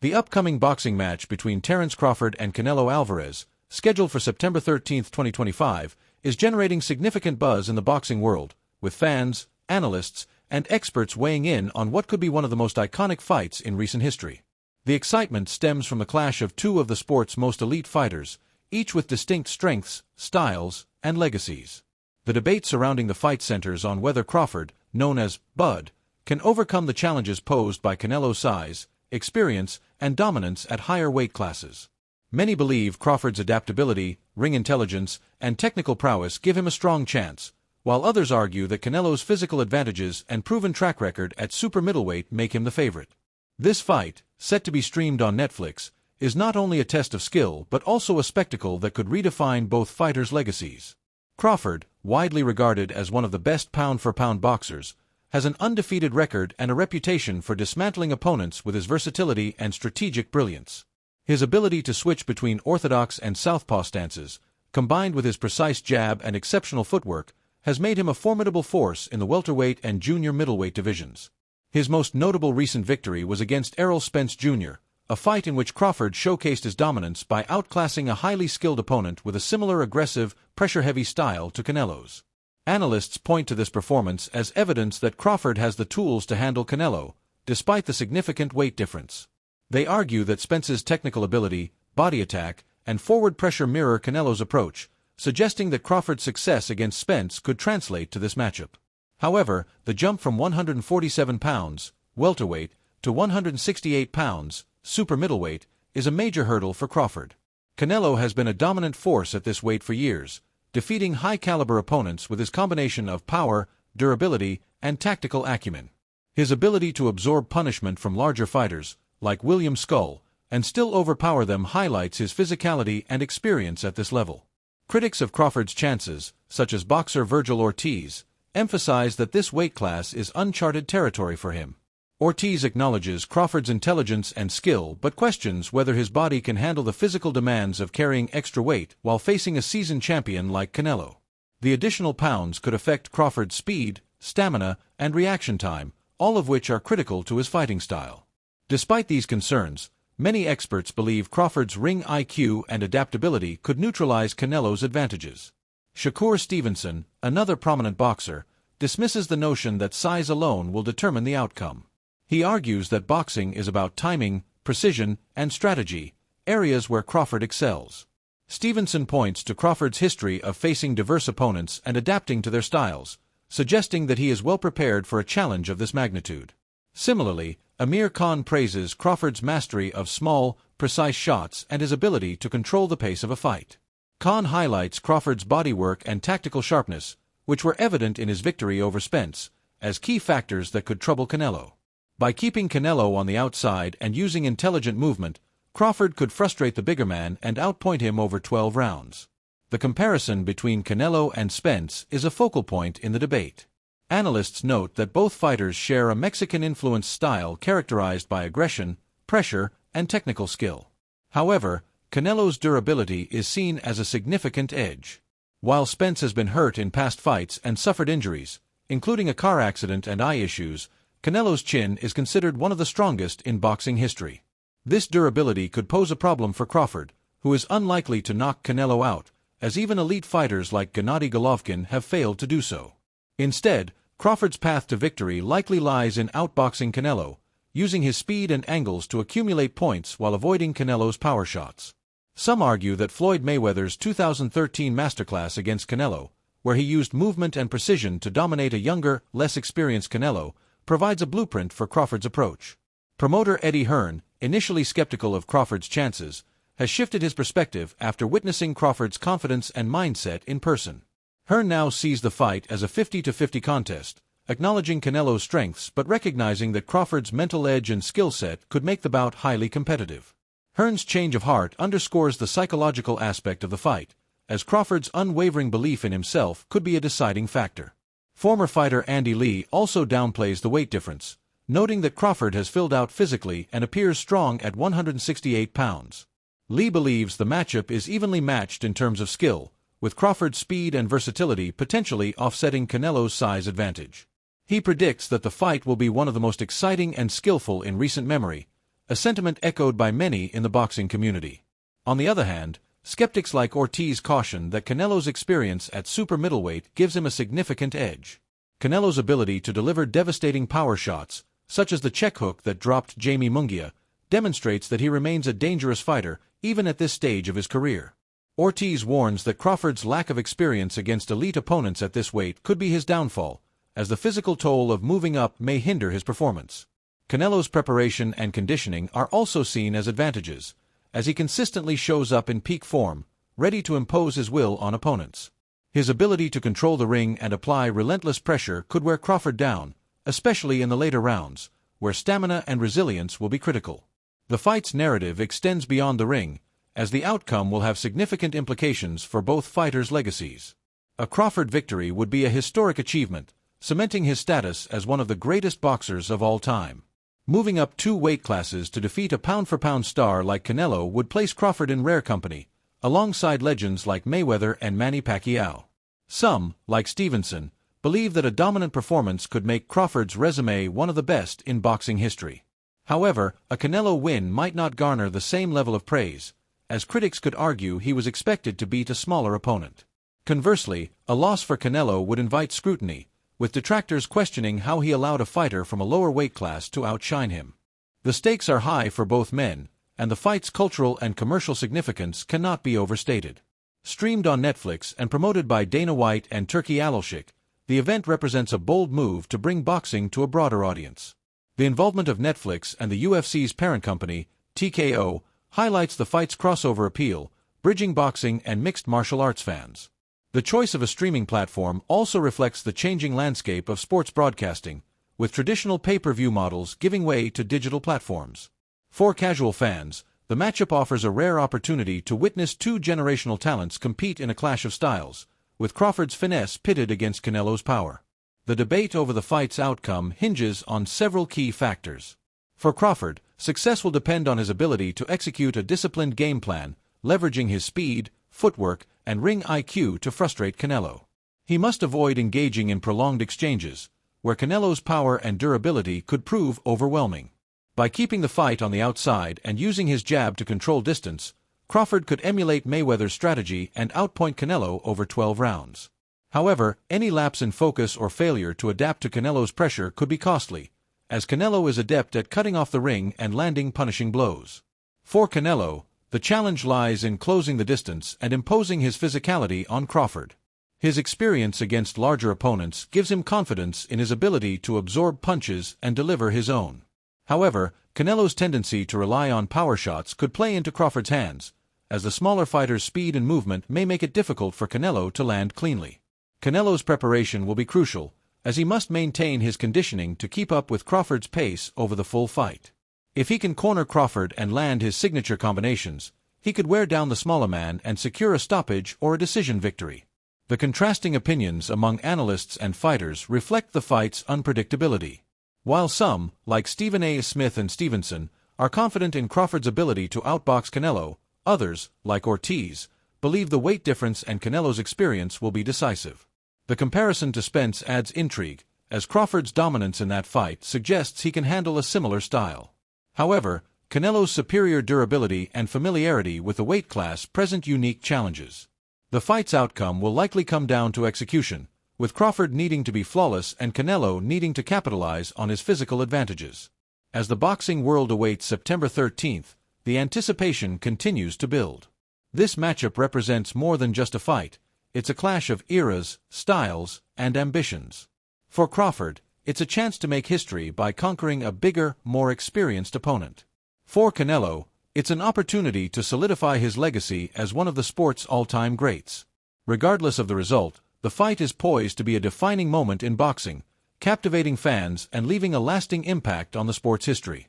The upcoming boxing match between Terence Crawford and Canelo Alvarez, scheduled for September 13, 2025, is generating significant buzz in the boxing world, with fans, analysts, and experts weighing in on what could be one of the most iconic fights in recent history. The excitement stems from the clash of two of the sport's most elite fighters, each with distinct strengths, styles, and legacies. The debate surrounding the fight centers on whether Crawford, known as Bud, can overcome the challenges posed by Canelo's size, experience, and dominance at higher weight classes. Many believe Crawford's adaptability, ring intelligence, and technical prowess give him a strong chance, while others argue that Canelo's physical advantages and proven track record at super middleweight make him the favorite. This fight, set to be streamed on Netflix, is not only a test of skill but also a spectacle that could redefine both fighters' legacies. Crawford, widely regarded as one of the best pound-for-pound boxers, has an undefeated record and a reputation for dismantling opponents with his versatility and strategic brilliance. His ability to switch between orthodox and southpaw stances, combined with his precise jab and exceptional footwork, has made him a formidable force in the welterweight and junior middleweight divisions. His most notable recent victory was against Errol Spence Jr., a fight in which Crawford showcased his dominance by outclassing a highly skilled opponent with a similar aggressive, pressure-heavy style to Canelo's. Analysts point to this performance as evidence that Crawford has the tools to handle Canelo, despite the significant weight difference. They argue that Spence's technical ability, body attack, and forward pressure mirror Canelo's approach, suggesting that Crawford's success against Spence could translate to this matchup. However, the jump from 147 pounds, welterweight, to 168 pounds, super middleweight, is a major hurdle for Crawford. Canelo has been a dominant force at this weight for years, defeating high-caliber opponents with his combination of power, durability, and tactical acumen. His ability to absorb punishment from larger fighters, like William Skull, and still overpower them highlights his physicality and experience at this level. Critics of Crawford's chances, such as boxer Virgil Ortiz, emphasize that this weight class is uncharted territory for him. Ortiz acknowledges Crawford's intelligence and skill but questions whether his body can handle the physical demands of carrying extra weight while facing a seasoned champion like Canelo. The additional pounds could affect Crawford's speed, stamina, and reaction time, all of which are critical to his fighting style. Despite these concerns, many experts believe Crawford's ring IQ and adaptability could neutralize Canelo's advantages. Shakur Stevenson, another prominent boxer, dismisses the notion that size alone will determine the outcome. He argues that boxing is about timing, precision, and strategy, areas where Crawford excels. Stevenson points to Crawford's history of facing diverse opponents and adapting to their styles, suggesting that he is well prepared for a challenge of this magnitude. Similarly, Amir Khan praises Crawford's mastery of small, precise shots and his ability to control the pace of a fight. Khan highlights Crawford's bodywork and tactical sharpness, which were evident in his victory over Spence, as key factors that could trouble Canelo. By keeping Canelo on the outside and using intelligent movement, Crawford could frustrate the bigger man and outpoint him over 12 rounds. The comparison between Canelo and Spence is a focal point in the debate. Analysts note that both fighters share a Mexican-influenced style characterized by aggression, pressure, and technical skill. However, Canelo's durability is seen as a significant edge. While Spence has been hurt in past fights and suffered injuries, including a car accident and eye issues, Canelo's chin is considered one of the strongest in boxing history. This durability could pose a problem for Crawford, who is unlikely to knock Canelo out, as even elite fighters like Gennady Golovkin have failed to do so. Instead, Crawford's path to victory likely lies in outboxing Canelo, using his speed and angles to accumulate points while avoiding Canelo's power shots. Some argue that Floyd Mayweather's 2013 masterclass against Canelo, where he used movement and precision to dominate a younger, less experienced Canelo, provides a blueprint for Crawford's approach. Promoter Eddie Hearn, initially skeptical of Crawford's chances, has shifted his perspective after witnessing Crawford's confidence and mindset in person. Hearn now sees the fight as a 50-50 contest, acknowledging Canelo's strengths but recognizing that Crawford's mental edge and skill set could make the bout highly competitive. Hearn's change of heart underscores the psychological aspect of the fight, as Crawford's unwavering belief in himself could be a deciding factor. Former fighter Andy Lee also downplays the weight difference, noting that Crawford has filled out physically and appears strong at 168 pounds. Lee believes the matchup is evenly matched in terms of skill, with Crawford's speed and versatility potentially offsetting Canelo's size advantage. He predicts that the fight will be one of the most exciting and skillful in recent memory, a sentiment echoed by many in the boxing community. On the other hand, skeptics like Ortiz caution that Canelo's experience at super middleweight gives him a significant edge. Canelo's ability to deliver devastating power shots, such as the check hook that dropped Jamie Munguia, demonstrates that he remains a dangerous fighter even at this stage of his career. Ortiz warns that Crawford's lack of experience against elite opponents at this weight could be his downfall, as the physical toll of moving up may hinder his performance. Canelo's preparation and conditioning are also seen as advantages, as he consistently shows up in peak form, ready to impose his will on opponents. His ability to control the ring and apply relentless pressure could wear Crawford down, especially in the later rounds, where stamina and resilience will be critical. The fight's narrative extends beyond the ring, as the outcome will have significant implications for both fighters' legacies. A Crawford victory would be a historic achievement, cementing his status as one of the greatest boxers of all time. Moving up 2 weight classes to defeat a pound-for-pound star like Canelo would place Crawford in rare company, alongside legends like Mayweather and Manny Pacquiao. Some, like Stevenson, believe that a dominant performance could make Crawford's resume one of the best in boxing history. However, a Canelo win might not garner the same level of praise, as critics could argue he was expected to beat a smaller opponent. Conversely, a loss for Canelo would invite scrutiny, with detractors questioning how he allowed a fighter from a lower weight class to outshine him. The stakes are high for both men, and the fight's cultural and commercial significance cannot be overstated. Streamed on Netflix and promoted by Dana White and Turki Alalshik, the event represents a bold move to bring boxing to a broader audience. The involvement of Netflix and the UFC's parent company, TKO, highlights the fight's crossover appeal, bridging boxing and mixed martial arts fans. The choice of a streaming platform also reflects the changing landscape of sports broadcasting, with traditional pay-per-view models giving way to digital platforms. For casual fans, the matchup offers a rare opportunity to witness 2 generational talents compete in a clash of styles, with Crawford's finesse pitted against Canelo's power. The debate over the fight's outcome hinges on several key factors. For Crawford, success will depend on his ability to execute a disciplined game plan, leveraging his speed, footwork, and ring IQ to frustrate Canelo. He must avoid engaging in prolonged exchanges, where Canelo's power and durability could prove overwhelming. By keeping the fight on the outside and using his jab to control distance, Crawford could emulate Mayweather's strategy and outpoint Canelo over 12 rounds. However, any lapse in focus or failure to adapt to Canelo's pressure could be costly, as Canelo is adept at cutting off the ring and landing punishing blows. For Canelo, the challenge lies in closing the distance and imposing his physicality on Crawford. His experience against larger opponents gives him confidence in his ability to absorb punches and deliver his own. However, Canelo's tendency to rely on power shots could play into Crawford's hands, as the smaller fighter's speed and movement may make it difficult for Canelo to land cleanly. Canelo's preparation will be crucial, as he must maintain his conditioning to keep up with Crawford's pace over the full fight. If he can corner Crawford and land his signature combinations, he could wear down the smaller man and secure a stoppage or a decision victory. The contrasting opinions among analysts and fighters reflect the fight's unpredictability. While some, like Stephen A. Smith and Stevenson, are confident in Crawford's ability to outbox Canelo, others, like Ortiz, believe the weight difference and Canelo's experience will be decisive. The comparison to Spence adds intrigue, as Crawford's dominance in that fight suggests he can handle a similar style. However, Canelo's superior durability and familiarity with the weight class present unique challenges. The fight's outcome will likely come down to execution, with Crawford needing to be flawless and Canelo needing to capitalize on his physical advantages. As the boxing world awaits September 13th, the anticipation continues to build. This matchup represents more than just a fight, it's a clash of eras, styles, and ambitions. For Crawford, it's a chance to make history by conquering a bigger, more experienced opponent. For Canelo, it's an opportunity to solidify his legacy as one of the sport's all-time greats. Regardless of the result, the fight is poised to be a defining moment in boxing, captivating fans and leaving a lasting impact on the sport's history.